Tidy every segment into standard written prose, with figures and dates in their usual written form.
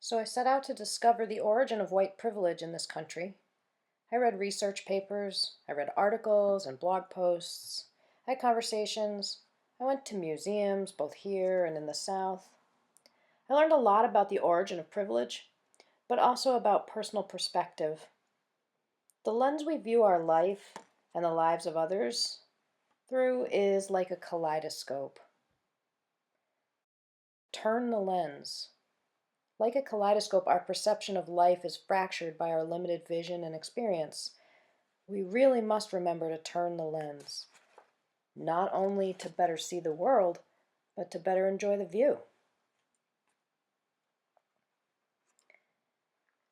So I set out to discover the origin of white privilege in this country. I read research papers, I read articles and blog posts, I had conversations, I went to museums both here and in the South. I learned a lot about the origin of privilege, but also about personal perspective. The lens we view our life and the lives of others through is like a kaleidoscope. Turn the lens. Like a kaleidoscope, our perception of life is fractured by our limited vision and experience. We really must remember to turn the lens, not only to better see the world, but to better enjoy the view.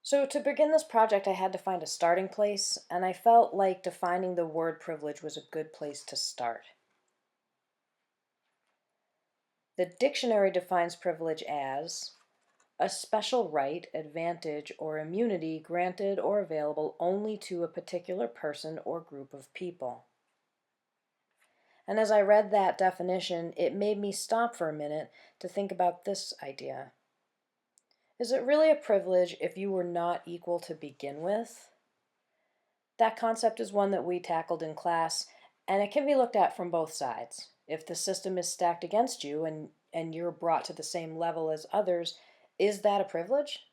So to begin this project, I had to find a starting place, and I felt like defining the word privilege was a good place to start. The dictionary defines privilege as a special right, advantage, or immunity granted or available only to a particular person or group of people. And as I read that definition, it made me stop for a minute to think about this idea. Is it really a privilege if you were not equal to begin with? That concept is one that we tackled in class, and it can be looked at from both sides. If the system is stacked against you and you're brought to the same level as others, is that a privilege?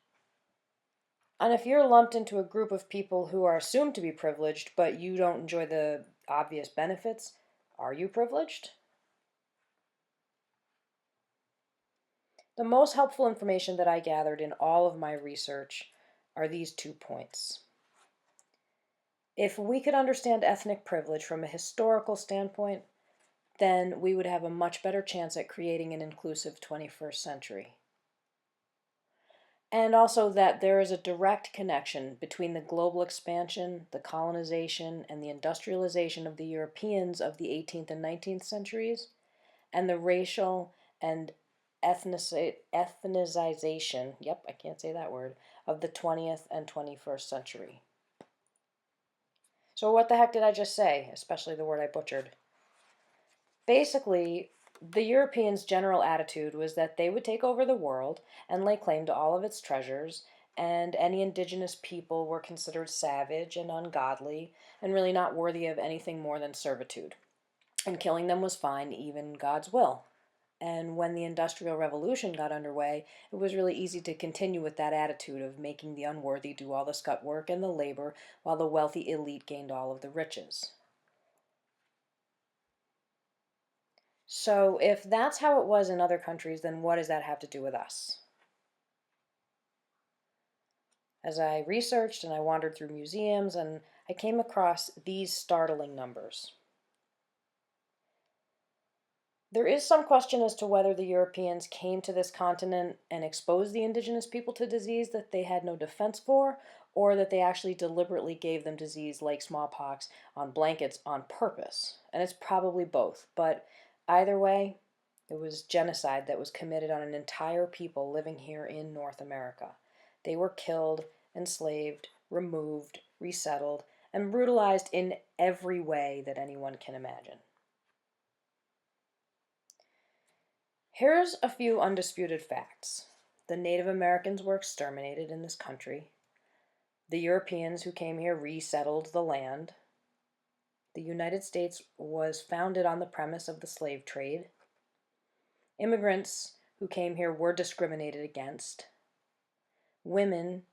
And if you're lumped into a group of people who are assumed to be privileged, but you don't enjoy the obvious benefits, are you privileged? The most helpful information that I gathered in all of my research are these 2 points. If we could understand ethnic privilege from a historical standpoint, then we would have a much better chance at creating an inclusive 21st century. And also that there is a direct connection between the global expansion, the colonization, and the industrialization of the Europeans of the 18th and 19th centuries, and the racial and ethnicization, yep, I can't say that word, of the 20th and 21st century. So what the heck did I just say, especially the word I butchered? Basically, the Europeans' general attitude was that they would take over the world and lay claim to all of its treasures, and any indigenous people were considered savage and ungodly and really not worthy of anything more than servitude. And killing them was fine, even God's will. And when the Industrial Revolution got underway, it was really easy to continue with that attitude of making the unworthy do all the scut work and the labor while the wealthy elite gained all of the riches. So if that's how it was in other countries, then what does that have to do with us? As I researched and I wandered through museums, and I came across these startling numbers. There is some question as to whether the Europeans came to this continent and exposed the indigenous people to disease that they had no defense for, or that they actually deliberately gave them disease like smallpox on blankets on purpose. And it's probably both, but either way, it was genocide that was committed on an entire people living here in North America. They were killed, enslaved, removed, resettled, and brutalized in every way that anyone can imagine. Here's a few undisputed facts. The Native Americans were exterminated in this country. The Europeans who came here resettled the land. The United States was founded on the premise of the slave trade. Immigrants who came here were discriminated against. Women,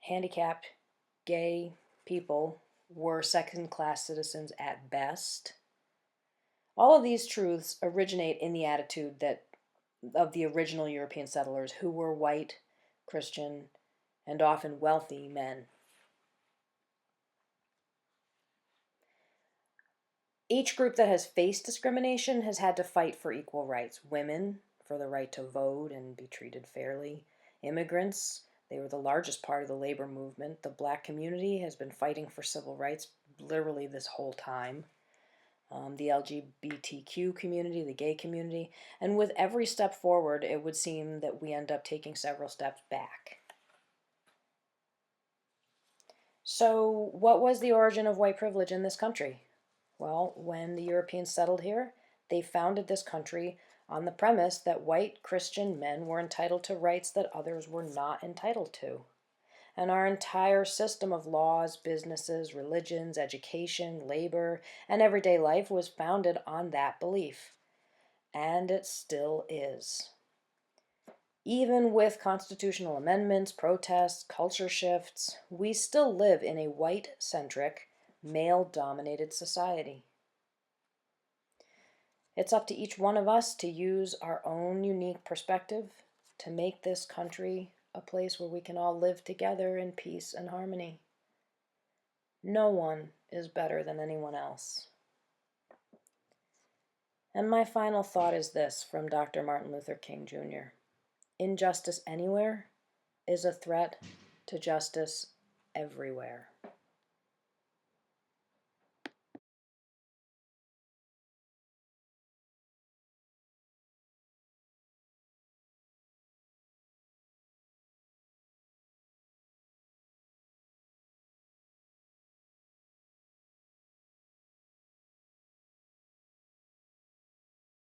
handicapped, gay people were second-class citizens at best. All of these truths originate in the attitude of the original European settlers, who were white, Christian, and often wealthy men. Each group that has faced discrimination has had to fight for equal rights. Women, for the right to vote and be treated fairly. Immigrants, they were the largest part of the labor movement. The black community has been fighting for civil rights literally this whole time. The LGBTQ community, the gay community, and with every step forward, it would seem that we end up taking several steps back. So, what was the origin of white privilege in this country? Well, when the Europeans settled here, They founded this country on the premise that white Christian men were entitled to rights that others were not entitled to. And our entire system of laws, businesses, religions, education, labor, and everyday life was founded on that belief. And it still is. Even with constitutional amendments, protests, culture shifts, we still live in a white-centric, male-dominated society. It's up to each one of us to use our own unique perspective to make this country a place where we can all live together in peace and harmony. No one is better than anyone else. And my final thought is this from Dr. Martin Luther King Jr. Injustice anywhere is a threat to justice everywhere.